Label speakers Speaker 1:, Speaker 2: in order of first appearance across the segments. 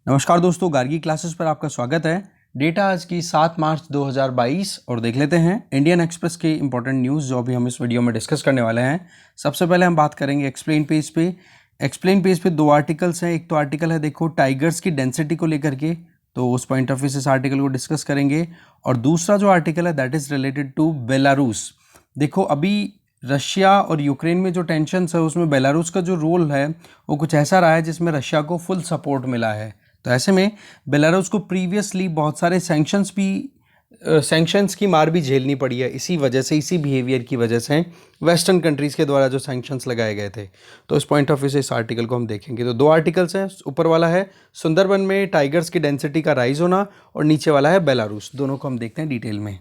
Speaker 1: नमस्कार दोस्तों, गार्गी क्लासेस पर आपका स्वागत है। डेटा आज की 7 मार्च 2022 और देख लेते हैं इंडियन एक्सप्रेस के इंपॉर्टेंट न्यूज़ जो अभी हम इस वीडियो में डिस्कस करने वाले हैं। सबसे पहले हम बात करेंगे एक्सप्लेन पेज पे। एक्सप्लेन पेज पे दो आर्टिकल्स हैं। एक तो आर्टिकल है देखो टाइगर्स की डेंसिटी को लेकर के, तो उस पॉइंट ऑफ व्यू से इस आर्टिकल को डिस्कस करेंगे। और दूसरा जो आर्टिकल है that is related to Belarus. देखो अभी रशिया और यूक्रेन में जो टेंशन्स है उसमें बेलारूस का जो रोल है वो कुछ ऐसा रहा है जिसमें रशिया को फुल सपोर्ट मिला है। तो ऐसे में बेलारूस को प्रीवियसली बहुत सारे सैंक्शंस की मार भी झेलनी पड़ी है। इसी वजह से, इसी बिहेवियर की वजह से वेस्टर्न कंट्रीज़ के द्वारा जो सैंक्शंस लगाए गए थे। तो इस पॉइंट ऑफ व्यू से इस आर्टिकल को हम देखेंगे। तो दो आर्टिकल्स हैं। ऊपर वाला है सुंदरबन में टाइगर्स की डेंसिटी का राइज होना और नीचे वाला है बेलारूस। दोनों को हम देखते हैं डिटेल में।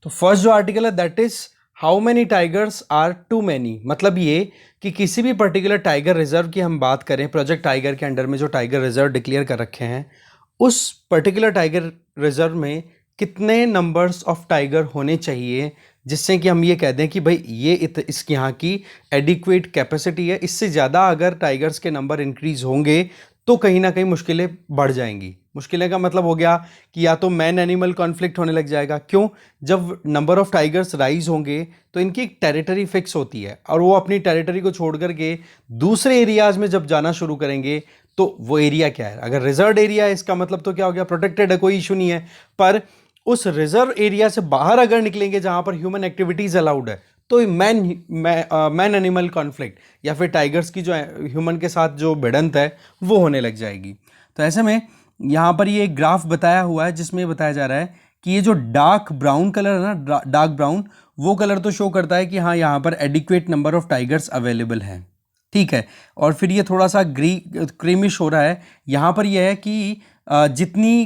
Speaker 1: तो फर्स्ट जो आर्टिकल है that is how many tigers are too many. मतलब ये कि किसी भी पर्टिकुलर टाइगर रिजर्व की हम बात करें, प्रोजेक्ट टाइगर के अंडर में जो टाइगर रिजर्व डिक्लेयर कर रखे हैं, उस पर्टिकुलर टाइगर रिजर्व में कितने नंबर्स ऑफ टाइगर होने चाहिए जिससे कि हम ये कह दें कि भाई ये इसकी यहाँ की एडिक्वेट कैपेसिटी है। इससे ज़्यादा अगर टाइगर्स के नंबर इंक्रीज होंगे तो कहीं ना कहीं मुश्किलें बढ़ जाएंगी। मुश्किलें का मतलब हो गया कि या तो मैन एनिमल कॉन्फ्लिक्ट होने लग जाएगा। क्यों? जब नंबर ऑफ टाइगर्स राइज होंगे तो इनकी एक टेरिटरी फिक्स होती है और वो अपनी टेरिटरी को छोड़ करके दूसरे एरियाज में जब जाना शुरू करेंगे तो वो एरिया क्या है, अगर रिजर्व एरिया है इसका मतलब तो क्या हो गया, प्रोटेक्टेड है, कोई इशू नहीं है। पर उस रिजर्व एरिया से बाहर अगर निकलेंगे जहां पर ह्यूमन एक्टिविटीज अलाउड है तो मैन एनिमल कॉन्फ्लिक्ट या फिर टाइगर्स की जो ह्यूमन के साथ जो भिड़ंत है वो होने लग जाएगी। तो ऐसे में यहाँ पर ये एक ग्राफ बताया हुआ है जिसमें बताया जा रहा है कि ये जो डार्क ब्राउन कलर है ना, डार्क ब्राउन, वो कलर तो शो करता है कि हाँ यहाँ पर adequate number of tigers available हैं। ठीक है। और फिर ये थोड़ा सा क्रीमिश हो रहा है। यहाँ पर यह है कि जितनी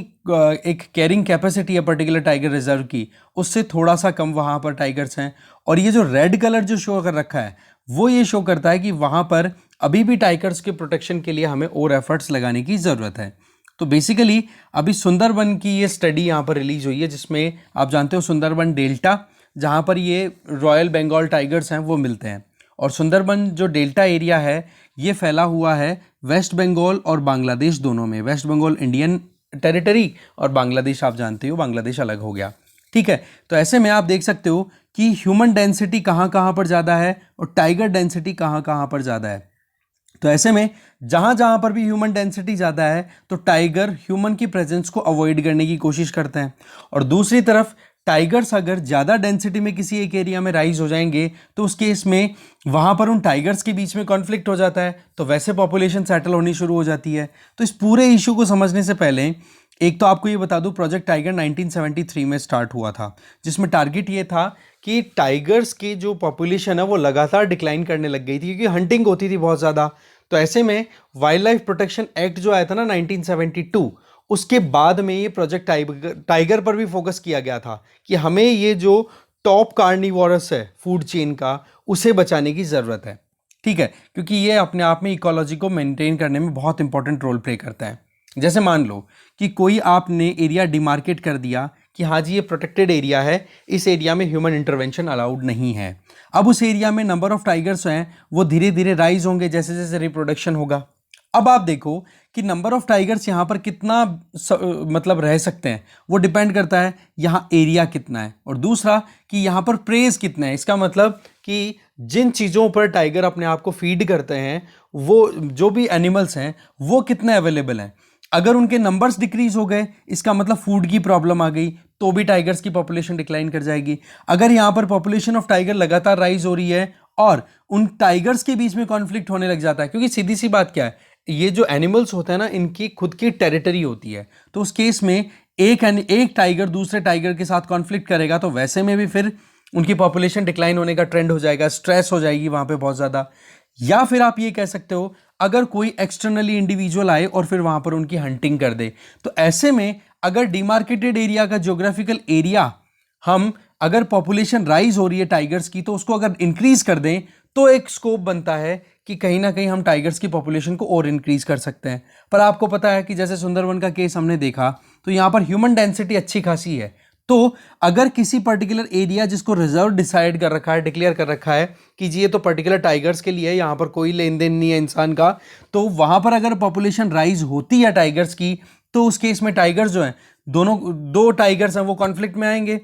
Speaker 1: एक कैरिंग कैपेसिटी है पर्टिकुलर टाइगर रिजर्व की, उससे थोड़ा सा कम वहाँ पर टाइगर्स हैं। और ये जो रेड कलर जो शो कर रखा है वो ये शो करता है कि वहाँ पर अभी भी टाइगर्स के प्रोटेक्शन के लिए हमें और एफर्ट्स लगाने की ज़रूरत है। तो बेसिकली अभी सुंदरबन की ये स्टडी यहाँ पर रिलीज हुई है जिसमें आप जानते हो सुंदरबन डेल्टा, जहाँ पर ये रॉयल बंगाल टाइगर्स हैं वो मिलते हैं। और सुंदरबन जो डेल्टा एरिया है ये फैला हुआ है वेस्ट बंगाल और बांग्लादेश दोनों में। वेस्ट बंगाल इंडियन टेरिटरी और बांग्लादेश आप जानते हो, बांग्लादेश अलग हो गया। ठीक है। तो ऐसे में आप देख सकते हो कि ह्यूमन डेंसिटी कहाँ कहाँ पर ज़्यादा है और टाइगर डेंसिटी कहाँ कहाँ पर ज़्यादा है। तो ऐसे में जहाँ जहाँ पर भी ह्यूमन डेंसिटी ज़्यादा है तो टाइगर ह्यूमन की प्रेजेंस को अवॉइड करने की कोशिश करते हैं। और दूसरी तरफ टाइगर्स अगर ज़्यादा डेंसिटी में किसी एक एरिया में राइज हो जाएंगे तो उस केस में वहाँ पर उन टाइगर्स के बीच में कॉन्फ्लिक्ट हो जाता है, तो वैसे पॉपुलेशन सेटल होनी शुरू हो जाती है। तो इस पूरे इशू को समझने से पहले एक तो आपको ये बता दूं, प्रोजेक्ट टाइगर 1973 में स्टार्ट हुआ था जिसमें टारगेट ये था कि टाइगर्स की जो पॉपुलेशन है वो लगातार डिक्लाइन करने लग गई थी क्योंकि हंटिंग होती थी बहुत ज़्यादा। तो ऐसे में वाइल्ड लाइफ प्रोटेक्शन एक्ट जो आया था ना 1972, उसके बाद में ये प्रोजेक्ट टाइगर पर भी फोकस किया गया था कि हमें ये जो टॉप कार्निवोरस है फूड चेन का, उसे बचाने की ज़रूरत है। ठीक है, क्योंकि ये अपने आप में इकोलॉजी को मेंटेन करने में बहुत इंपॉर्टेंट रोल प्ले करता है। जैसे मान लो कि कोई आपने एरिया डिमार्केट कर दिया कि हाँ जी ये प्रोटेक्टेड एरिया है, इस एरिया में ह्यूमन इंटरवेंशन अलाउड नहीं है। अब उस एरिया में नंबर ऑफ टाइगर्स हैं वो धीरे धीरे राइज होंगे जैसे जैसे रिप्रोडक्शन होगा। अब आप देखो कि नंबर ऑफ टाइगर्स यहाँ पर कितना मतलब रह सकते हैं, वो डिपेंड करता है यहाँ एरिया कितना है और दूसरा कि यहाँ पर प्रेज कितना है। इसका मतलब कि जिन चीज़ों पर टाइगर अपने आप को फीड करते हैं, वो जो भी एनिमल्स हैं वो कितने अवेलेबल हैं। अगर उनके नंबर्स डिक्रीज हो गए इसका मतलब फूड की प्रॉब्लम आ गई तो भी टाइगर्स की पॉपुलेशन डिक्लाइन कर जाएगी। अगर यहाँ पर पॉपुलेशन ऑफ टाइगर लगातार राइज हो रही है और उन टाइगर्स के बीच में कॉन्फ्लिक्ट होने लग जाता है, क्योंकि सीधी सी बात क्या है, ये जो एनिमल्स होते हैं ना इनकी खुद की टेरिटरी होती है। तो उस केस में एक टाइगर दूसरे टाइगर के साथ कॉन्फ्लिक्ट करेगा तो वैसे में भी फिर उनकी पॉपुलेशन डिक्लाइन होने का ट्रेंड हो जाएगा, स्ट्रेस हो जाएगी वहां पे बहुत ज़्यादा। या फिर आप ये कह सकते हो अगर कोई एक्सटर्नली इंडिविजुअल आए और फिर वहां पर उनकी हंटिंग कर दे, तो ऐसे में अगर डिमार्केटेड एरिया का ज्योग्राफिकल एरिया हम अगर पॉपुलेशन राइज हो रही है टाइगर्स की तो उसको अगर इंक्रीज कर दें तो एक स्कोप बनता है कि कहीं ना कहीं हम टाइगर्स की पॉपुलेशन को और इंक्रीज कर सकते हैं। पर आपको पता है कि जैसे सुंदरबन का केस हमने देखा तो यहाँ पर ह्यूमन डेंसिटी अच्छी खासी है, तो अगर किसी पर्टिकुलर एरिया जिसको रिजर्व डिसाइड कर रखा है, डिक्लेयर कर रखा है कि जी ये तो पर्टिकुलर टाइगर्स के लिए है, यहाँ पर कोई लेन देन नहीं है इंसान का, तो वहां पर अगर पॉपुलेशन राइज होती है टाइगर्स की, तो उस केस में टाइगर्स जो है, दोनों दो टाइगर्स हैं वो कॉन्फ्लिक्ट में आएंगे।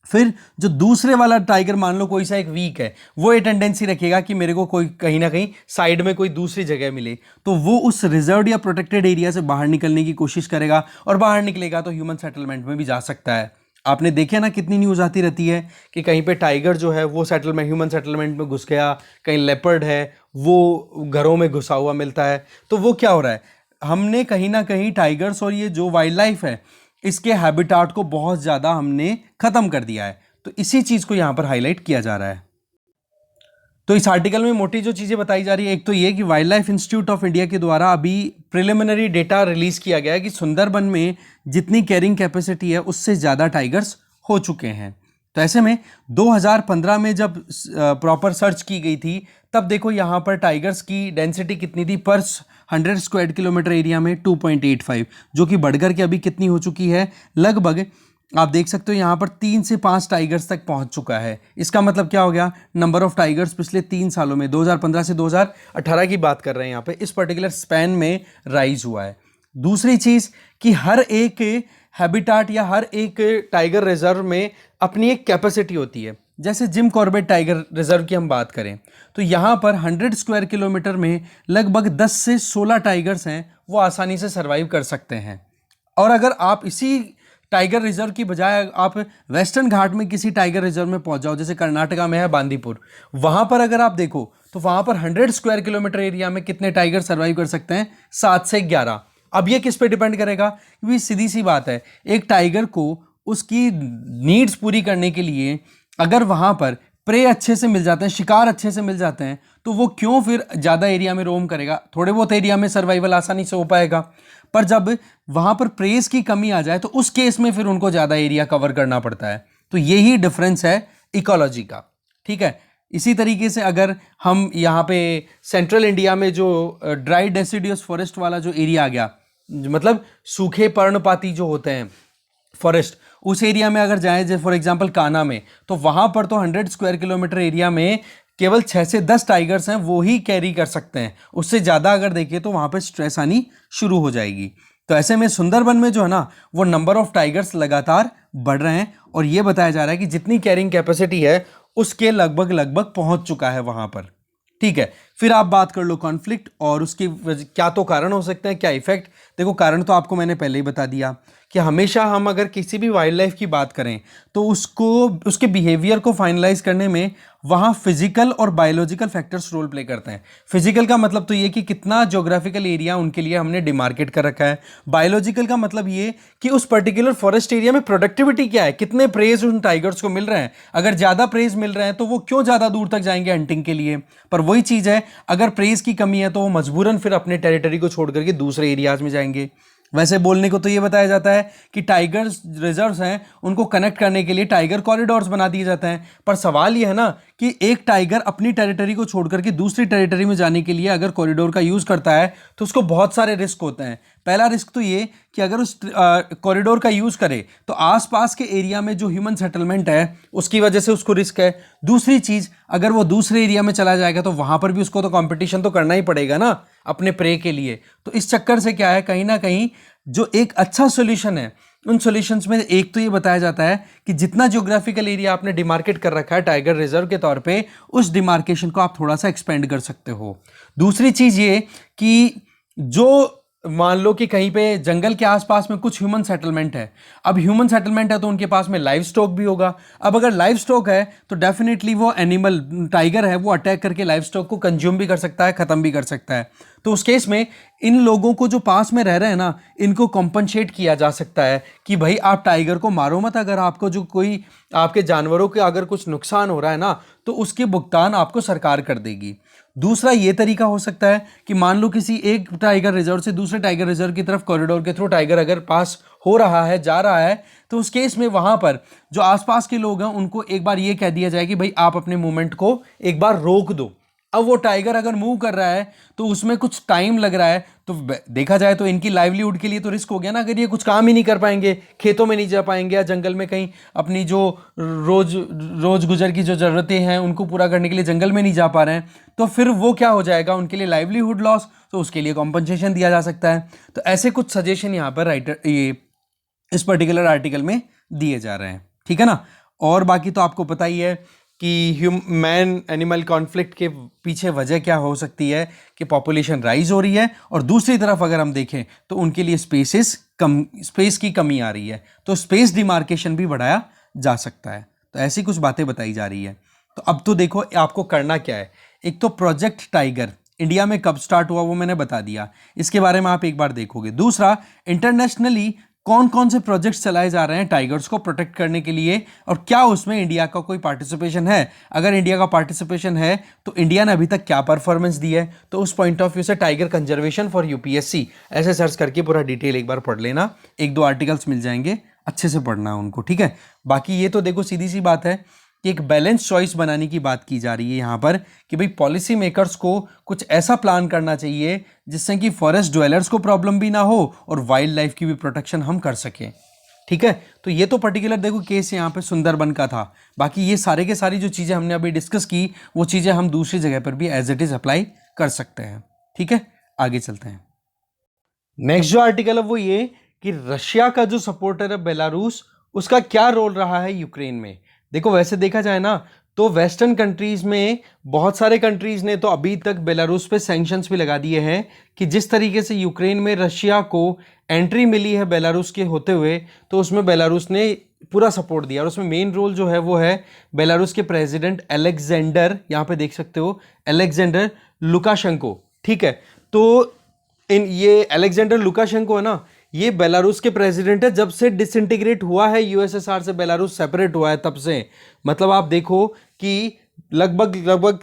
Speaker 1: फिर जो दूसरे वाला टाइगर, मान लो कोई सा एक वीक है, वो ये टेंडेंसी रखेगा कि मेरे को कोई कहीं ना कहीं साइड में कोई दूसरी जगह मिले, तो वो उस रिजर्व या प्रोटेक्टेड एरिया से बाहर निकलने की कोशिश करेगा, और बाहर निकलेगा तो ह्यूमन सेटलमेंट में भी जा सकता है। आपने देखे ना कितनी न्यूज़ आती रहती है कि कहीं पे टाइगर जो है वो सेटलमेंट, ह्यूमन सेटलमेंट में घुस गया, कहीं लेपर्ड है वो घरों में घुसा हुआ मिलता है। तो वो क्या हो रहा है, हमने कहीं ना कहीं टाइगर्स और ये जो वाइल्ड लाइफ है इसके हैबिटाट को बहुत ज़्यादा हमने ख़त्म कर दिया है। तो इसी चीज़ को यहाँ पर हाईलाइट किया जा रहा है। तो इस आर्टिकल में मोटी जो चीज़ें बताई जा रही है, एक तो ये कि wild life institute of India के द्वारा अभी प्रिलिमिनरी डेटा रिलीज किया गया है कि सुंदरबन में जितनी कैरिंग कैपेसिटी है उससे ज़्यादा टाइगर्स हो चुके हैं। तो ऐसे में 2015 में जब प्रॉपर सर्च की गई थी, तब देखो यहाँ पर टाइगर्स की डेंसिटी कितनी थी पर 100 स्क्वायर किलोमीटर एरिया में 2.85, जो कि बढ़कर के अभी कितनी हो चुकी है, लगभग आप देख सकते हो यहाँ पर 3 से 5 टाइगर्स तक पहुँच चुका है। इसका मतलब क्या हो गया, नंबर ऑफ टाइगर्स पिछले 3 सालों में 2015 से 2018 की बात कर रहे हैं यहाँ पे, इस पर्टिकुलर स्पैन में राइज हुआ है। दूसरी चीज़ कि हर एक हैबिटाट या हर एक टाइगर रिजर्व में अपनी एक कैपेसिटी होती है। जैसे जिम कॉर्बेट टाइगर रिजर्व की हम बात करें तो यहाँ पर 100 स्क्वायर किलोमीटर में लगभग 10 से 16 टाइगर्स हैं, वो आसानी से सर्वाइव कर सकते हैं। और अगर आप इसी टाइगर रिजर्व की बजाय आप वेस्टर्न घाट में किसी टाइगर रिजर्व में पहुंच जाओ, जैसे कर्नाटका में है बांदीपुर, वहां पर अगर आप देखो तो वहां पर 100 स्क्वायर किलोमीटर एरिया में कितने टाइगर सर्वाइव कर सकते हैं, 7 से 11। अब ये किस पे डिपेंड करेगा, क्योंकि सीधी सी बात है, एक टाइगर को उसकी नीड्स पूरी करने के लिए अगर वहां पर प्रे अच्छे से मिल जाते हैं, शिकार अच्छे से मिल जाते हैं, तो वो क्यों फिर ज़्यादा एरिया में रोम करेगा, थोड़े बहुत एरिया में सर्वाइवल आसानी से हो पाएगा। पर जब वहां पर प्रेस की कमी आ जाए तो उस केस में फिर उनको ज़्यादा एरिया कवर करना पड़ता है। तो यही डिफरेंस है इकोलॉजी का, ठीक है। इसी तरीके से अगर हम यहाँ पे सेंट्रल इंडिया में जो ड्राई डेसिडियस फॉरेस्ट वाला जो एरिया आ गया, मतलब सूखे पर्णपाती जो होते हैं फॉरेस्ट, उस एरिया में अगर जाएं, जैसे फॉर एग्जांपल कान्हा में, तो वहां पर तो 100 स्क्वायर किलोमीटर एरिया में केवल 6 से 10 टाइगर्स हैं, वो ही कैरी कर सकते हैं। उससे ज़्यादा अगर देखिए तो वहां पर स्ट्रेस आनी शुरू हो जाएगी। तो ऐसे में सुंदरबन में जो है ना, वो नंबर ऑफ टाइगर्स लगातार बढ़ रहे हैं, और ये बताया जा रहा है कि जितनी कैरिंग कैपेसिटी है उसके लगभग लगभग पहुंच चुका है वहां पर, ठीक है। फिर आप बात कर लो कॉन्फ्लिक्ट और उसकी क्या तो कारण हो सकते हैं, क्या इफेक्ट। देखो कारण तो आपको मैंने पहले ही बता दिया कि हमेशा हम अगर किसी भी वाइल्ड लाइफ की बात करें तो उसको, उसके बिहेवियर को फाइनलाइज करने में वहाँ फिजिकल और बायोलॉजिकल फैक्टर्स रोल प्ले करते हैं। फिजिकल का मतलब तो ये कि कितना ज्योग्राफिकल एरिया उनके लिए हमने डिमार्केट कर रखा है। बायोलॉजिकल का मतलब ये कि उस पर्टिकुलर फॉरेस्ट एरिया में प्रोडक्टिविटी क्या है, कितने प्रेज उन टाइगर्स को मिल रहे हैं। अगर ज़्यादा प्रेज मिल रहे हैं तो वो क्यों ज़्यादा दूर तक जाएंगे हंटिंग के लिए। पर वही चीज़ है, अगर प्रेज की कमी है तो वो मजबूरन फिर अपने टेरिटरी को छोड़ करके दूसरे एरियाज में जाएंगे। वैसे बोलने को तो ये बताया जाता है कि टाइगर रिजर्व्स हैं, उनको कनेक्ट करने के लिए टाइगर कॉरिडोर्स बना दिए जाते हैं। पर सवाल ये है ना कि एक टाइगर अपनी टेरिटरी को छोड़ करके दूसरी टेरिटरी में जाने के लिए अगर कॉरिडोर का यूज़ करता है तो उसको बहुत सारे रिस्क होते हैं। पहला रिस्क तो ये कि अगर उस कॉरिडोर का यूज़ करे तो आसपास के एरिया में जो ह्यूमन सेटलमेंट है उसकी वजह से उसको रिस्क है। दूसरी चीज़, अगर वो दूसरे एरिया में चला जाएगा तो वहाँ पर भी उसको तो कंपटीशन तो करना ही पड़ेगा ना अपने प्रे के लिए। तो इस चक्कर से क्या है, कहीं ना कहीं जो एक अच्छा सोल्यूशन है, उन सॉल्यूशंस में एक तो ये बताया जाता है कि जितना ज्योग्राफिकल एरिया आपने डिमार्केट कर रखा है टाइगर रिजर्व के तौर पे, उस डिमार्केशन को आप थोड़ा सा एक्सपेंड कर सकते हो। दूसरी चीज़ ये कि जो मान लो कि कहीं पे जंगल के आसपास में कुछ ह्यूमन सेटलमेंट है, अब ह्यूमन सेटलमेंट है तो उनके पास में लाइव स्टॉक भी होगा। अब अगर लाइव स्टॉक है तो डेफिनेटली वो एनिमल टाइगर है वो अटैक करके लाइव स्टॉक को कंज्यूम भी कर सकता है, ख़त्म भी कर सकता है। तो उस केस में इन लोगों को जो पास में रह रहे हैं ना, इनको कॉम्पनसेट किया जा सकता है कि भाई आप टाइगर को मारो मत, अगर आपको जो कोई आपके जानवरों के अगर कुछ नुकसान हो रहा है ना तो उसके भुगतान आपको सरकार कर देगी। दूसरा ये तरीका हो सकता है कि मान लो किसी एक टाइगर रिजर्व से दूसरे टाइगर रिजर्व की तरफ कॉरिडोर के थ्रू टाइगर अगर पास हो रहा है, जा रहा है, तो उस केस में वहां पर जो आसपास के लोग हैं उनको एक बार ये कह दिया जाए कि भाई आप अपने मूवमेंट को एक बार रोक दो, अब वो टाइगर अगर मूव कर रहा है तो उसमें कुछ टाइम लग रहा है, तो देखा जाए तो इनकी लाइवलीहुड के लिए तो रिस्क हो गया ना। अगर ये कुछ काम ही नहीं कर पाएंगे, खेतों में नहीं जा पाएंगे या जंगल में कहीं अपनी जो रोज रोज गुजर की जो ज़रूरतें हैं उनको पूरा करने के लिए जंगल में नहीं जा पा रहे हैं, तो फिर वो क्या हो जाएगा, उनके लिए लाइवलीहुड लॉस, तो उसके लिए कॉम्पनसेशन दिया जा सकता है। तो ऐसे कुछ सजेशन यहाँ पर राइटर ये इस पर्टिकुलर आर्टिकल में दिए जा रहे हैं, ठीक है ना। और बाकी तो आपको पता ही है कि मैन एनिमल कॉन्फ्लिक्ट के पीछे वजह क्या हो सकती है कि पॉपुलेशन राइज हो रही है, और दूसरी तरफ अगर हम देखें तो उनके लिए स्पेस की कमी आ रही है, तो स्पेस डिमार्केशन भी बढ़ाया जा सकता है। तो ऐसी कुछ बातें बताई जा रही है। तो अब तो देखो आपको करना क्या है। एक तो प्रोजेक्ट टाइगर इंडिया में कब स्टार्ट हुआ वो मैंने बता दिया, इसके बारे में आप एक बार देखोगे। दूसरा, इंटरनेशनली कौन कौन से प्रोजेक्ट्स चलाए जा रहे हैं टाइगर्स को प्रोटेक्ट करने के लिए, और क्या उसमें इंडिया का कोई पार्टिसिपेशन है। अगर इंडिया का पार्टिसिपेशन है तो इंडिया ने अभी तक क्या परफॉर्मेंस दी है। तो उस पॉइंट ऑफ व्यू से टाइगर कंजर्वेशन फॉर यूपीएससी ऐसे सर्च करके पूरा डिटेल एक बार पढ़ लेना, एक दो आर्टिकल्स मिल जाएंगे, अच्छे से पढ़ना उनको, ठीक है। बाकी ये तो देखो सीधी सी बात है कि एक बैलेंस चॉइस बनाने की बात की जा रही है यहाँ पर कि भाई पॉलिसी मेकर्स को कुछ ऐसा प्लान करना चाहिए जिससे कि फॉरेस्ट ड्वेलर्स को प्रॉब्लम भी ना हो और वाइल्ड लाइफ की भी प्रोटेक्शन हम कर सकें, ठीक है। तो ये तो पर्टिकुलर देखो केस यहाँ पे सुंदरबन का था। बाकी ये सारे के सारी जो चीज़ें हमने अभी डिस्कस की वो चीज़ें हम दूसरी जगह पर भी एज इट इज़ अप्लाई कर सकते हैं, ठीक है। आगे चलते हैं। नेक्स्ट जो आर्टिकल है वो ये कि रशिया का जो सपोर्टर है बेलारूस, उसका क्या रोल रहा है यूक्रेन में। देखो वैसे देखा जाए ना तो वेस्टर्न कंट्रीज में बहुत सारे कंट्रीज ने तो अभी तक बेलारूस पे सैंक्शंस भी लगा दिए हैं कि जिस तरीके से यूक्रेन में रशिया को एंट्री मिली है बेलारूस के होते हुए, तो उसमें बेलारूस ने पूरा सपोर्ट दिया। और उसमें मेन रोल जो है वो है बेलारूस के प्रेसिडेंट अलेक्जेंडर, यहाँ पे देख सकते हो अलेक्जेंडर लुकाशेंको, ठीक है। तो ये अलेक्जेंडर लुकाशेंको है ना, ये बेलारूस के प्रेसिडेंट है जब से डिसइंटीग्रेट हुआ है यूएसएसआर से, बेलारूस सेपरेट हुआ है तब से। मतलब आप देखो कि लगभग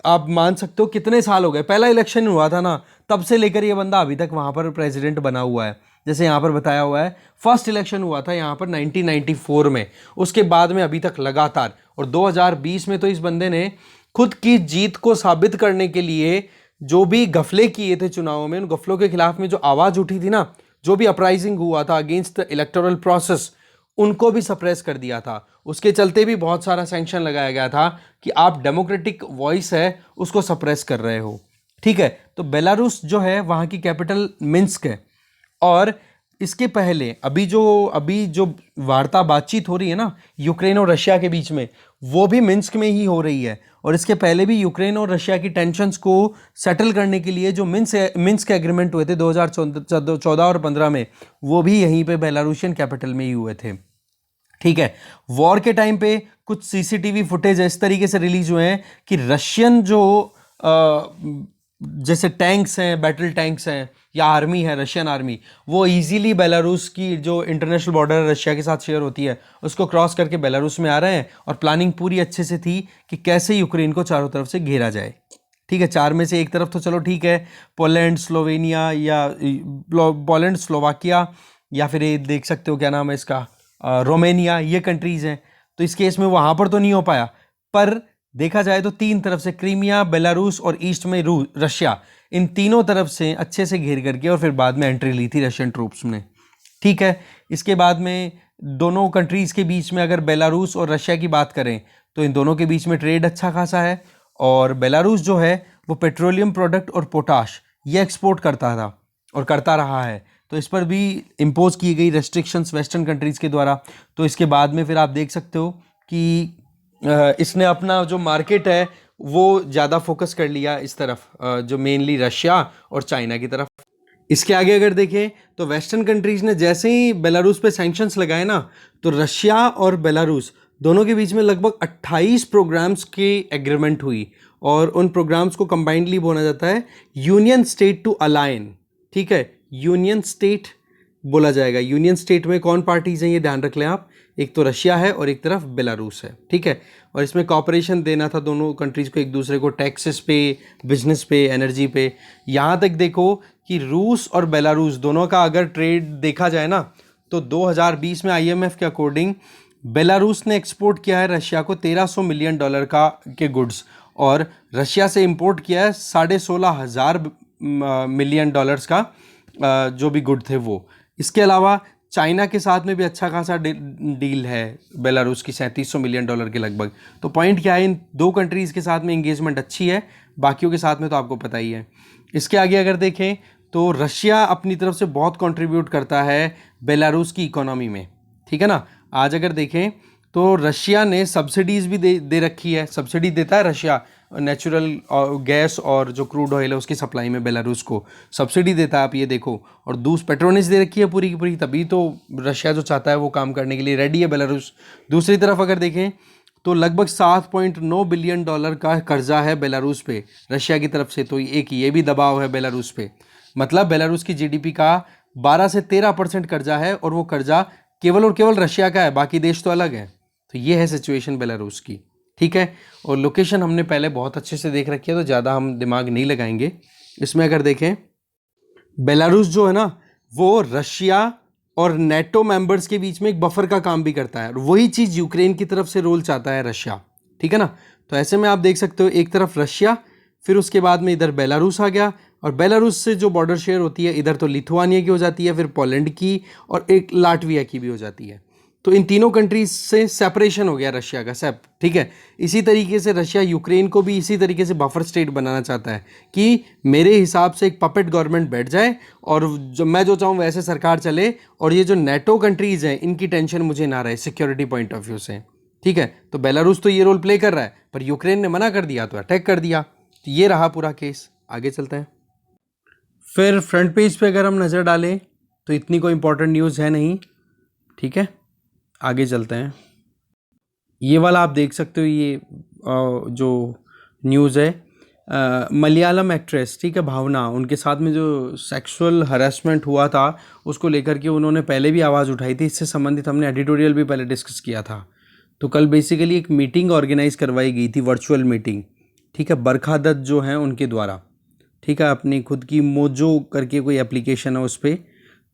Speaker 1: आप मान सकते हो कितने साल हो गए, पहला इलेक्शन हुआ था ना तब से लेकर ये बंदा अभी तक वहां पर प्रेसिडेंट बना हुआ है। जैसे यहाँ पर बताया हुआ है फर्स्ट इलेक्शन हुआ था यहाँ पर 1994 में, उसके बाद में अभी तक लगातार, और 2020 में तो इस बंदे ने खुद की जीत को साबित करने के लिए जो भी गफले किए थे चुनावों में, उन गफलों के खिलाफ में जो आवाज उठी थी ना, जो भी अपराइजिंग हुआ था अगेंस्ट द इलेक्टोरल प्रोसेस, उनको भी सप्रेस कर दिया था। उसके चलते भी बहुत सारा सैंक्शन लगाया गया था कि आप डेमोक्रेटिक वॉइस है उसको सप्रेस कर रहे हो, ठीक है। तो बेलारूस जो है वहाँ की कैपिटल मिन्स्क है, और इसके पहले अभी जो वार्ता बातचीत हो रही है ना यूक्रेन और रशिया के बीच में, वो भी मिन्स्क में ही हो रही है। और इसके पहले भी यूक्रेन और रशिया की टेंशन्स को सेटल करने के लिए जो मिन्स्क एग्रीमेंट हुए थे 2014 और 15 में, वो भी यहीं पे बेलारूशियन कैपिटल में ही हुए थे, ठीक है। वॉर के टाइम पे कुछ सीसीटीवी फुटेज इस तरीके से रिलीज हुए हैं कि रशियन जो जैसे टैंक्स हैं, बैटल टैंक्स हैं या आर्मी है, रशियन आर्मी, वो इजीली बेलारूस की जो इंटरनेशनल बॉर्डर रशिया के साथ शेयर होती है उसको क्रॉस करके बेलारूस में आ रहे हैं। और प्लानिंग पूरी अच्छे से थी कि कैसे यूक्रेन को चारों तरफ से घेरा जाए, ठीक है। चार में से एक तरफ तो चलो ठीक है, पोलैंड स्लोवेनिया या पोलैंड स्लोवाकिया, या फिर ये देख सकते हो क्या नाम है इसका, रोमेनिया, ये कंट्रीज़ हैं। तो इस केस में वहाँ पर तो नहीं हो पाया, पर देखा जाए तो तीन तरफ से क्रीमिया, बेलारूस और ईस्ट में रशिया, इन तीनों तरफ से अच्छे से घेर करके और फिर बाद में एंट्री ली थी रशियन ट्रूप्स ने, ठीक है। इसके बाद में दोनों कंट्रीज़ के बीच में अगर बेलारूस और रशिया की बात करें तो इन दोनों के बीच में ट्रेड अच्छा खासा है, और बेलारूस जो है वो पेट्रोलियम प्रोडक्ट और पोटाश ये एक्सपोर्ट करता था और करता रहा है। तो इस पर भी इम्पोज की गई रेस्ट्रिक्शंस वेस्टर्न कंट्रीज़ के द्वारा। तो इसके बाद में फिर आप देख सकते हो कि इसने अपना जो मार्केट है वो ज़्यादा फोकस कर लिया इस तरफ, जो मेनली रशिया और चाइना की तरफ। इसके आगे अगर देखें तो वेस्टर्न कंट्रीज़ ने जैसे ही बेलारूस पे सैंक्शंस लगाए ना, तो रशिया और बेलारूस दोनों के बीच में लगभग 28 प्रोग्राम्स की एग्रीमेंट हुई, और उन प्रोग्राम्स को कंबाइंडली बोला जाता है यूनियन स्टेट टू अलाइन, ठीक है। यूनियन स्टेट बोला जाएगा। यूनियन स्टेट में कौन पार्टीज हैं ये ध्यान रख लें आप, एक तो रशिया है और एक तरफ बेलारूस है, ठीक है। और इसमें कॉपरेशन देना था दोनों कंट्रीज़ को एक दूसरे को, टैक्सेस पे, बिजनेस पे, एनर्जी पे। यहाँ तक देखो कि रूस और बेलारूस दोनों का अगर ट्रेड देखा जाए ना, तो 2020 में IMF के अकॉर्डिंग बेलारूस ने एक्सपोर्ट किया है रशिया को $1300 मिलियन के गुड्स, और रशिया से इंपोर्ट किया है 16,500 मिलियन डॉलर्स का जो भी गुड थे वो। इसके अलावा चाइना के साथ में भी अच्छा खासा डील है बेलारूस की, 3700 मिलियन डॉलर के लगभग। तो पॉइंट क्या है, इन दो कंट्रीज़ के साथ में इंगेजमेंट अच्छी है, बाकियों के साथ में तो आपको पता ही है। इसके आगे अगर देखें तो रशिया अपनी तरफ से बहुत कंट्रीब्यूट करता है बेलारूस की इकोनॉमी में, ठीक है ना। आज अगर देखें तो रशिया ने सब्सिडीज़ भी दे रखी है, सब्सिडी देता है रशिया नेचुरल गैस और जो क्रूड ऑयल है उसकी सप्लाई में बेलारूस को सब्सिडी देता है, आप ये देखो। और पेट्रोनेस दे रखी है पूरी की पूरी, तभी तो रशिया जो चाहता है वो काम करने के लिए रेडी है बेलारूस। दूसरी तरफ अगर देखें तो लगभग 7.9 बिलियन डॉलर का कर्जा है बेलारूस पे रशिया की तरफ से, तो एक ये भी दबाव है बेलारूस पे। मतलब बेलारूस की जीडीपी का 12 से 13% कर्जा है, और वो कर्जा केवल और केवल रशिया का है, बाकी देश तो अलग है। तो ये है सिचुएशन बेलारूस की, ठीक है। और लोकेशन हमने पहले बहुत अच्छे से देख रखी है, तो ज़्यादा हम दिमाग नहीं लगाएंगे इसमें। अगर देखें बेलारूस जो है ना वो रशिया और नेटो मेंबर्स के बीच में एक बफर का काम भी करता है, और वही चीज़ यूक्रेन की तरफ से रोल चाहता है रशिया, ठीक है ना। तो ऐसे में आप देख सकते हो एक तरफ रशिया, फिर उसके बाद में इधर बेलारूस आ गया, और बेलारूस से जो बॉर्डर शेयर होती है इधर तो लिथुआनिया की हो जाती है, फिर पोलैंड की, और एक लाटविया की भी हो जाती है। तो इन तीनों कंट्रीज से सेपरेशन हो गया रशिया का, ठीक है। इसी तरीके से रशिया यूक्रेन को भी इसी तरीके से बफर स्टेट बनाना चाहता है कि मेरे हिसाब से एक पपेट गवर्नमेंट बैठ जाए और मैं जो चाहूँ वैसे सरकार चले, और ये जो नेटो कंट्रीज़ हैं इनकी टेंशन मुझे ना रहे सिक्योरिटी पॉइंट ऑफ व्यू से, ठीक है। तो बेलारूस तो ये रोल प्ले कर रहा है, पर यूक्रेन ने मना कर दिया तो अटैक कर दिया। तो ये रहा पूरा केस। आगे चलते हैं। फिर फ्रंट पेज पे अगर हम नज़र डालें तो इतनी कोई इंपॉर्टेंट न्यूज़ है नहीं, ठीक है। आगे चलते हैं। ये वाला आप देख सकते हो, ये जो न्यूज़ है मलयालम एक्ट्रेस, ठीक है, भावना, उनके साथ में जो सेक्सुअल हरासमेंट हुआ था उसको लेकर के उन्होंने पहले भी आवाज़ उठाई थी। इससे संबंधित हमने एडिटोरियल भी पहले डिस्कस किया था। तो कल बेसिकली एक मीटिंग ऑर्गेनाइज करवाई गई थी, वर्चुअल मीटिंग, ठीक है, बरखा दत्त जो हैं उनके द्वारा, ठीक है। अपनी खुद की मोजो करके कोई एप्लीकेशन है उस पर।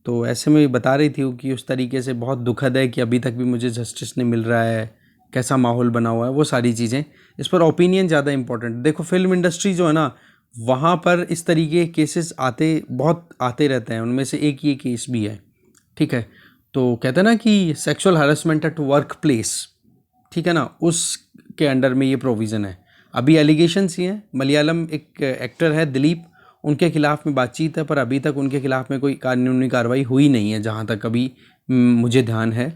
Speaker 1: तो ऐसे में बता रही थी कि उस तरीके से बहुत दुखद है कि अभी तक भी मुझे जस्टिस नहीं मिल रहा है, कैसा माहौल बना हुआ है, वो सारी चीज़ें। इस पर ओपिनियन ज़्यादा इंपॉर्टेंट। देखो फिल्म इंडस्ट्री जो है ना, वहाँ पर इस तरीके के केसेस बहुत आते रहते हैं, उनमें से एक ये केस भी है, ठीक है। तो कहते हैं ना कि sexual harassment at work place, ठीक है ना, उसके अंडर में ये प्रोविज़न है। अभी एलिगेशंस ही हैं। मलयालम एक एक्टर है दिलीप, उनके खिलाफ़ में बातचीत है, पर अभी तक उनके खिलाफ़ में कोई कानूनी कार्रवाई हुई नहीं है जहाँ तक अभी मुझे ध्यान है।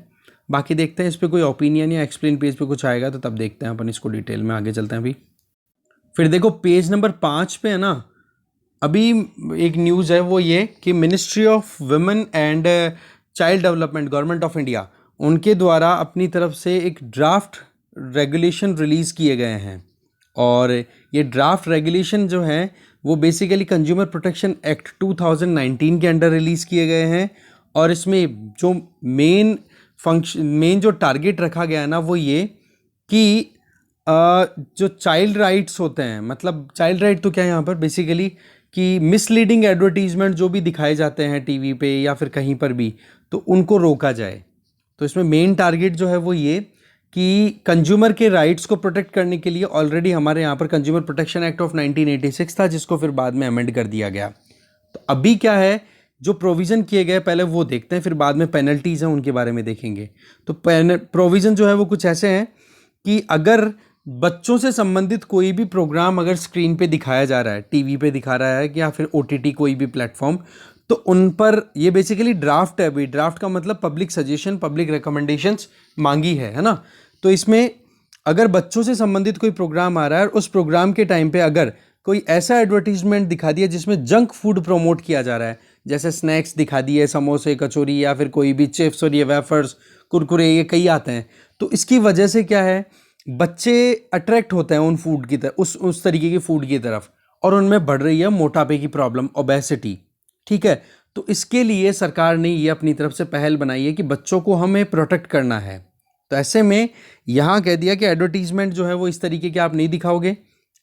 Speaker 1: बाकी देखते हैं इस पर कोई ओपिनियन या एक्सप्लेन पेज पे कुछ आएगा तो तब देखते हैं अपन इसको डिटेल में। आगे चलते हैं अभी। फिर देखो पेज नंबर 5 पे है ना, अभी एक न्यूज़ है वो ये कि ministry of women and child development, government of India, उनके द्वारा अपनी तरफ से एक ड्राफ्ट रेगुलेशन रिलीज़ किए गए हैं। और ये ड्राफ्ट रेगुलेशन जो हैं वो बेसिकली कंज्यूमर प्रोटेक्शन एक्ट 2019 के अंडर रिलीज़ किए गए हैं। और इसमें जो मेन जो टारगेट रखा गया है ना वो ये कि जो चाइल्ड राइट्स होते हैं, मतलब चाइल्ड राइट तो क्या है यहाँ पर बेसिकली कि मिसलीडिंग एडवर्टीजमेंट जो भी दिखाए जाते हैं टीवी पे या फिर कहीं पर भी, तो उनको रोका जाए। तो इसमें मेन टारगेट जो है वो ये कि कंज्यूमर के राइट्स को प्रोटेक्ट करने के लिए ऑलरेडी हमारे यहाँ पर कंज्यूमर प्रोटेक्शन एक्ट ऑफ 1986 था, जिसको फिर बाद में अमेंड कर दिया गया। तो अभी क्या है, जो प्रोविज़न किए गए पहले वो देखते हैं, फिर बाद में पेनल्टीज़ हैं उनके बारे में देखेंगे। तो प्रोविज़न जो है वो कुछ ऐसे हैं कि अगर बच्चों से संबंधित कोई भी प्रोग्राम अगर स्क्रीन पे दिखाया जा रहा है, टीवी पे दिखा रहा है या फिर OTT कोई भी प्लेटफॉर्म, तो उन पर ये बेसिकली ड्राफ्ट है। अभी ड्राफ्ट का मतलब पब्लिक सजेशन, पब्लिक रिकमेंडेशंस मांगी है ना। तो इसमें अगर बच्चों से संबंधित कोई प्रोग्राम आ रहा है और उस प्रोग्राम के टाइम पे अगर कोई ऐसा एडवर्टीजमेंट दिखा दिया जिसमें जंक फूड प्रमोट किया जा रहा है, जैसे स्नैक्स दिखा दिए, समोसे, कचौरी या फिर कोई भी चिप्स और ये वेफर्स, कुरकुरे, ये कई आते हैं, तो इसकी वजह से क्या है, बच्चे अट्रैक्ट होते हैं उन फूड की तरफ, उस तरीके की फूड की तरफ, और उनमें बढ़ रही है मोटापे की प्रॉब्लम, ओबेसिटी, ठीक है। तो इसके लिए सरकार ने ये अपनी तरफ से पहल बनाई है कि बच्चों को हमें प्रोटेक्ट करना है। तो ऐसे में यहाँ कह दिया कि एडवर्टीजमेंट जो है वो इस तरीके के आप नहीं दिखाओगे,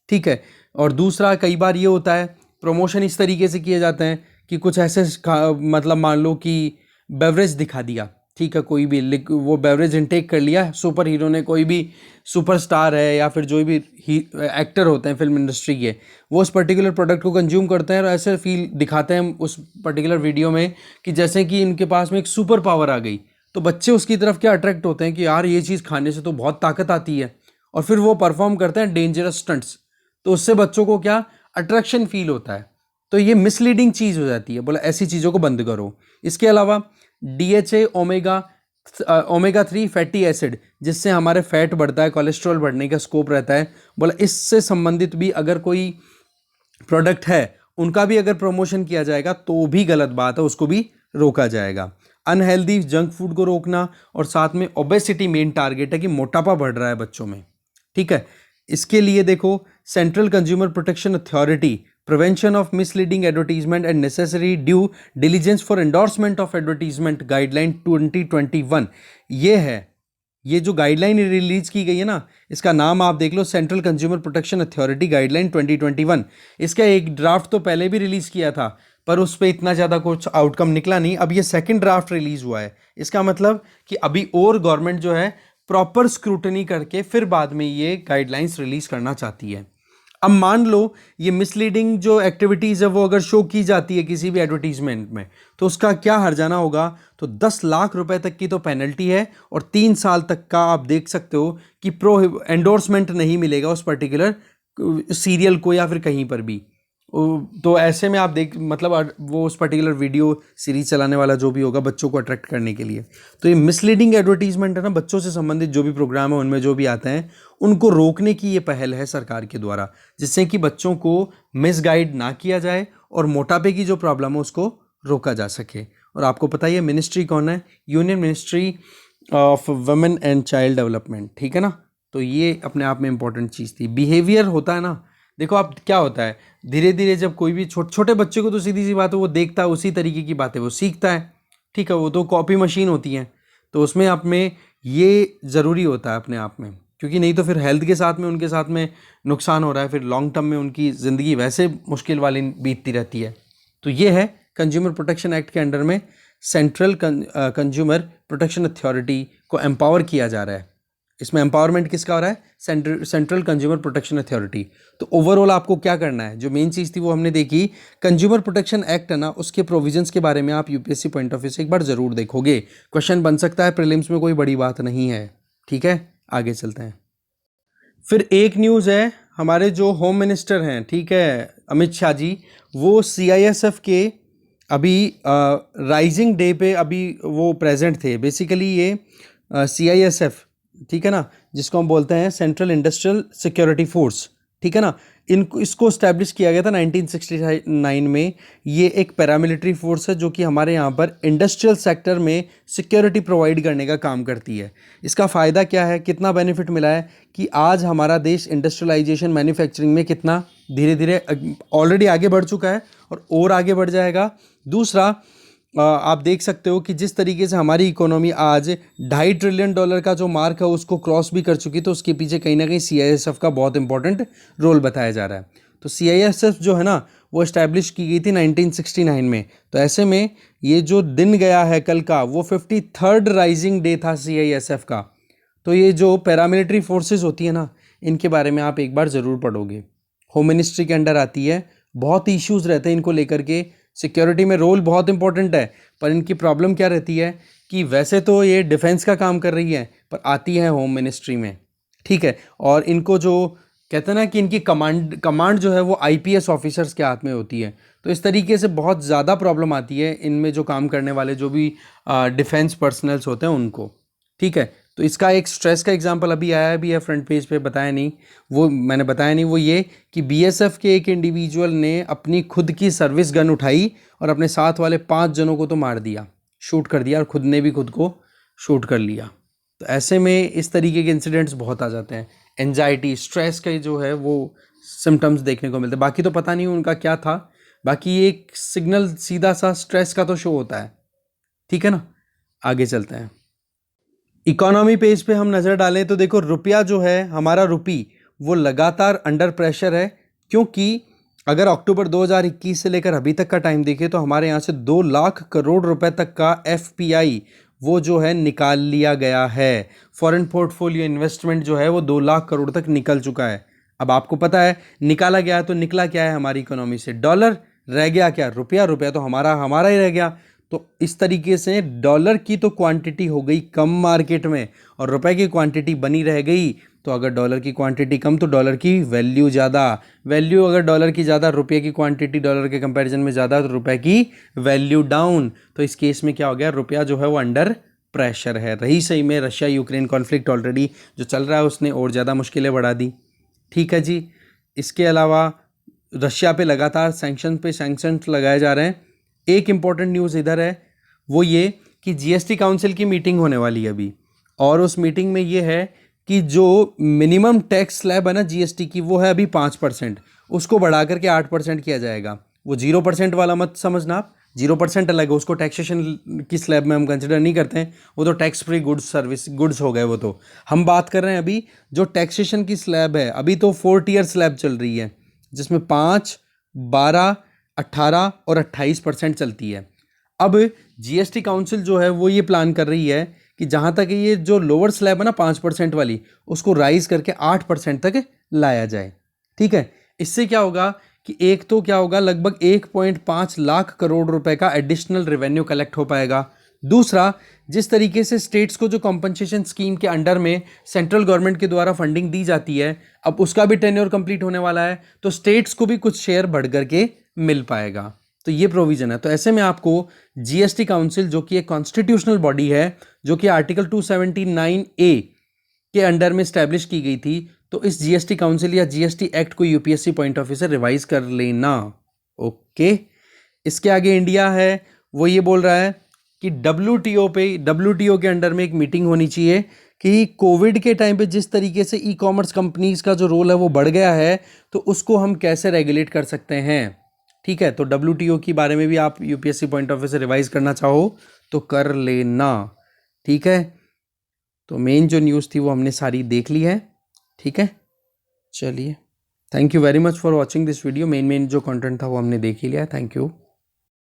Speaker 1: ठीक है। और दूसरा, कई बार ये होता है प्रमोशन इस तरीके से किए जाते हैं कि कुछ ऐसे मतलब मान लो कि बेवरेज दिखा दिया, ठीक है, कोई भी वो बेवरेज इनटेक कर लिया, सुपर हीरो ने, कोई भी सुपरस्टार है या फिर जो भी एक्टर होते हैं फिल्म इंडस्ट्री के, वो उस पर्टिकुलर प्रोडक्ट को कंज्यूम करते हैं और ऐसे फील दिखाते हैं उस पर्टिकुलर वीडियो में कि जैसे कि इनके पास में एक सुपर पावर आ गई। तो बच्चे उसकी तरफ क्या अट्रैक्ट होते हैं कि यार ये चीज़ खाने से तो बहुत ताकत आती है, और फिर वो परफॉर्म करते हैं डेंजरस स्टंट्स। तो उससे बच्चों को क्या अट्रैक्शन फील होता है। तो ये मिसलीडिंग चीज़ हो जाती है, बोला ऐसी चीज़ों को बंद करो। इसके अलावा DHA, ओमेगा 3 फैटी एसिड, जिससे हमारे फैट बढ़ता है, कोलेस्ट्रॉल बढ़ने का स्कोप रहता है, बोला इससे संबंधित भी अगर कोई प्रोडक्ट है उनका भी अगर प्रमोशन किया जाएगा तो भी गलत बात है, उसको भी रोका जाएगा। अनहेल्दी जंक फूड को रोकना, और साथ में ओबेसिटी मेन टारगेट है कि मोटापा बढ़ रहा है बच्चों में, ठीक है। इसके लिए देखो, central consumer protection authority, prevention of misleading advertisement and necessary due diligence for endorsement of advertisement guideline 2021, ये है। ये जो गाइडलाइन रिलीज की गई है ना, इसका नाम आप देख लो, central consumer protection authority guideline 2021। इसका एक ड्राफ्ट तो पहले भी रिलीज किया था, पर उस पर इतना ज़्यादा कुछ आउटकम निकला नहीं। अब ये सेकंड ड्राफ्ट रिलीज हुआ है, इसका मतलब कि अभी और गवर्नमेंट जो है प्रॉपर स्क्रूटनी करके फिर बाद में ये गाइडलाइंस रिलीज करना चाहती है। अब मान लो ये मिसलीडिंग जो एक्टिविटीज़ है वो अगर शो की जाती है किसी भी एडवर्टीजमेंट में, तो उसका क्या हर्जाना होगा? तो 10 लाख रुपए तक की तो पेनल्टी है, और 3 साल तक का आप देख सकते हो कि एंडोर्समेंट नहीं मिलेगा उस पर्टिकुलर सीरियल को या फिर कहीं पर भी। तो ऐसे में आप देख, मतलब वो उस पर्टिकुलर वीडियो सीरीज चलाने वाला जो भी होगा बच्चों को अट्रैक्ट करने के लिए। तो ये मिसलीडिंग एडवर्टीजमेंट है ना, बच्चों से संबंधित जो भी प्रोग्राम है उनमें जो भी आते हैं उनको रोकने की ये पहल है सरकार के द्वारा, जिससे कि बच्चों को मिसगाइड ना किया जाए और मोटापे की जो प्रॉब्लम है उसको रोका जा सके। और आपको पता ही है मिनिस्ट्री कौन है? Union ministry of women and child development, ठीक है ना। तो ये अपने आप में इंपॉर्टेंट चीज़ थी। बिहेवियर होता है ना, देखो आप क्या होता है, धीरे धीरे जब कोई भी छोटे बच्चे को तो सीधी सी बात है वो देखता है, उसी तरीके की बातें वो सीखता है, ठीक है। वो तो कॉपी मशीन होती है, तो उसमें आप में ये ज़रूरी होता है अपने आप में, क्योंकि नहीं तो फिर हेल्थ के साथ में उनके साथ में नुकसान हो रहा है, फिर लॉन्ग टर्म में उनकी ज़िंदगी वैसे मुश्किल वाली बीतती रहती है। तो ये है कंज्यूमर प्रोटेक्शन एक्ट के अंडर में सेंट्रल कंज्यूमर प्रोटेक्शन अथॉरिटी को एम्पावर किया जा रहा है। इसमें एम्पावरमेंट किसका हो रहा है? Central consumer protection authority. तो ओवरऑल आपको क्या करना है, जो मेन चीज़ थी वो हमने देखी। कंज्यूमर प्रोटेक्शन एक्ट है ना, उसके प्रोविजंस के बारे में आप यूपीएससी पॉइंट ऑफ व्यू से एक बार ज़रूर देखोगे, क्वेश्चन बन सकता है प्रीलिम्स में, कोई बड़ी बात नहीं है, ठीक है। आगे चलते हैं। फिर एक न्यूज़ है, हमारे जो होम मिनिस्टर हैं, ठीक है, अमित शाह जी, वो CISF के अभी राइजिंग डे पे अभी वो प्रेजेंट थे। बेसिकली ये CISF, ठीक है ना, जिसको हम बोलते हैं सेंट्रल इंडस्ट्रियल सिक्योरिटी फोर्स, ठीक है ना, इसको इस्टेब्लिश किया गया था 1969 में। ये एक पैरामिलिट्री फोर्स है जो कि हमारे यहाँ पर इंडस्ट्रियल सेक्टर में सिक्योरिटी प्रोवाइड करने का काम करती है। इसका फ़ायदा क्या है, कितना बेनिफिट मिला है कि आज हमारा देश इंडस्ट्रियलाइजेशन मैन्युफैक्चरिंग में कितना धीरे धीरे ऑलरेडी आगे बढ़ चुका है और आगे बढ़ जाएगा। दूसरा, आप देख सकते हो कि जिस तरीके से हमारी इकोनॉमी आज $2.5 ट्रिलियन का जो मार्क है उसको क्रॉस भी कर चुकी, तो उसके पीछे कहीं ना कहीं CISF का बहुत इंपॉर्टेंट रोल बताया जा रहा है। तो CISF जो है ना, वो इस्टेब्लिश की गई थी 1969 में। तो ऐसे में ये जो दिन गया है कल का, वो 53rd राइजिंग डे था CISF का। तो ये जो पैरामिलिट्री फोर्सेस होती है ना, इनके बारे में आप एक बार ज़रूर पढ़ोगे। होम मिनिस्ट्री के अंडर आती है, बहुत इश्यूज़ रहते हैं इनको लेकर के। सिक्योरिटी में रोल बहुत इंपॉर्टेंट है, पर इनकी प्रॉब्लम क्या रहती है कि वैसे तो ये डिफेंस का काम कर रही है, पर आती है होम मिनिस्ट्री में, ठीक है। और इनको जो कहते हैं ना कि इनकी कमांड जो है वो IPS ऑफिसर्स के हाथ में होती है। तो इस तरीके से बहुत ज़्यादा प्रॉब्लम आती है इनमें जो काम करने वाले जो भी डिफेंस पर्सनल्स होते हैं उनको, ठीक है। तो इसका एक स्ट्रेस का एग्जांपल अभी आया भी है फ्रंट पेज पे, बताया नहीं, वो मैंने बताया नहीं, वो ये कि BSF के एक इंडिविजुअल ने अपनी खुद की सर्विस गन उठाई और अपने साथ वाले 5 जनों को तो मार दिया, शूट कर दिया, और खुद ने भी खुद को शूट कर लिया। तो ऐसे में इस तरीके के इंसिडेंट्स बहुत आ जाते हैं। एंजाइटी, स्ट्रेस का जो है वो सिम्टम्स देखने को मिलते हैं। बाकी तो पता नहीं उनका क्या था, बाकी एक सिग्नल सीधा सा स्ट्रेस का तो शो होता है, ठीक है ना। आगे चलते हैं। इकोनॉमी पेज पे हम नज़र डालें तो देखो, रुपया जो है हमारा, रुपी वो लगातार अंडर प्रेशर है, क्योंकि अगर अक्टूबर 2021 से लेकर अभी तक का टाइम देखें तो हमारे यहाँ से 2 लाख करोड़ रुपए तक का FPI वो जो है निकाल लिया गया है। फॉरेन पोर्टफोलियो इन्वेस्टमेंट जो है वो 2 लाख करोड़ तक निकल चुका है। अब आपको पता है निकाला गया तो निकला क्या है हमारी इकोनॉमी से? डॉलर। रह गया क्या? रुपया। रुपया तो हमारा हमारा ही रह गया। तो इस तरीके से डॉलर की तो क्वांटिटी हो गई कम मार्केट में और रुपए की क्वांटिटी बनी रह गई। तो अगर डॉलर की क्वांटिटी कम तो डॉलर की वैल्यू ज़्यादा। वैल्यू अगर डॉलर की ज़्यादा, रुपये की क्वांटिटी डॉलर के कंपैरिजन में ज़्यादा तो रुपए की वैल्यू डाउन। तो इस केस में क्या हो गया? रुपया जो है वो अंडर प्रेशर है। रही सही में रशिया यूक्रेन कॉन्फ्लिक्ट ऑलरेडी जो चल रहा है उसने और ज़्यादा मुश्किलें बढ़ा दी। ठीक है जी। इसके अलावा रशिया पे लगातार सैंक्शंस लगाए जा रहे हैं। एक इम्पॉर्टेंट न्यूज़ इधर है, वो ये कि जीएसटी काउंसिल की मीटिंग होने वाली है अभी, और उस मीटिंग में ये है कि जो मिनिमम टैक्स स्लैब है ना जीएसटी की, वो है अभी 5%, उसको बढ़ा करके 8% किया जाएगा। वो 0% वाला मत समझना आप, 0% अलग है, उसको टैक्सेशन की स्लैब में हम कंसिडर नहीं करते हैं, वो तो टैक्स फ्री गुड्स हो गए। वो तो हम बात कर रहे हैं अभी जो टैक्सेशन की स्लैब है, अभी तो 4 टियर स्लैब चल रही है जिसमें 5, 12, 18 और 28% चलती है। अब जीएसटी काउंसिल जो है वो ये प्लान कर रही है कि जहाँ तक ये जो लोअर स्लैब है ना 5% वाली, उसको राइज करके 8% तक लाया जाए। ठीक है। इससे क्या होगा कि एक तो क्या होगा, लगभग 1.5 लाख करोड़ रुपए का एडिशनल रेवेन्यू कलेक्ट हो पाएगा। दूसरा, जिस तरीके से स्टेट्स को जो कॉम्पनसेशन स्कीम के अंडर में सेंट्रल गवर्नमेंट के द्वारा फंडिंग दी जाती है, अब उसका भी टेन्योर कंप्लीट होने वाला है, तो स्टेट्स को भी कुछ शेयर बढ़ करके मिल पाएगा। तो ये प्रोविजन है। तो ऐसे में आपको जीएसटी काउंसिल जो कि एक कॉन्स्टिट्यूशनल बॉडी है, जो कि आर्टिकल 279A के अंडर में स्टैब्लिश की गई थी, तो इस जीएसटी काउंसिल या जीएसटी एक्ट को यूपीएससी पॉइंट ऑफ व्यू से रिवाइज कर लेना। ओके। इसके आगे इंडिया है, वो ये बोल रहा है कि डब्ल्यूटीओ के अंडर में एक मीटिंग होनी चाहिए कि कोविड के टाइम पे जिस तरीके से ई कॉमर्स कंपनीज का जो रोल है वो बढ़ गया है, तो उसको हम कैसे रेगुलेट कर सकते हैं। ठीक है। तो डब्ल्यूटीओ के बारे में भी आप यूपीएससी पॉइंट ऑफ व्यू से रिवाइज करना चाहो तो कर लेना। ठीक है। तो मेन जो न्यूज़ थी वो हमने सारी देख ली है। ठीक है। चलिए, thank you very much for watching this video. Main जो कंटेंट था वो हमने देख ही लिया। Thank you.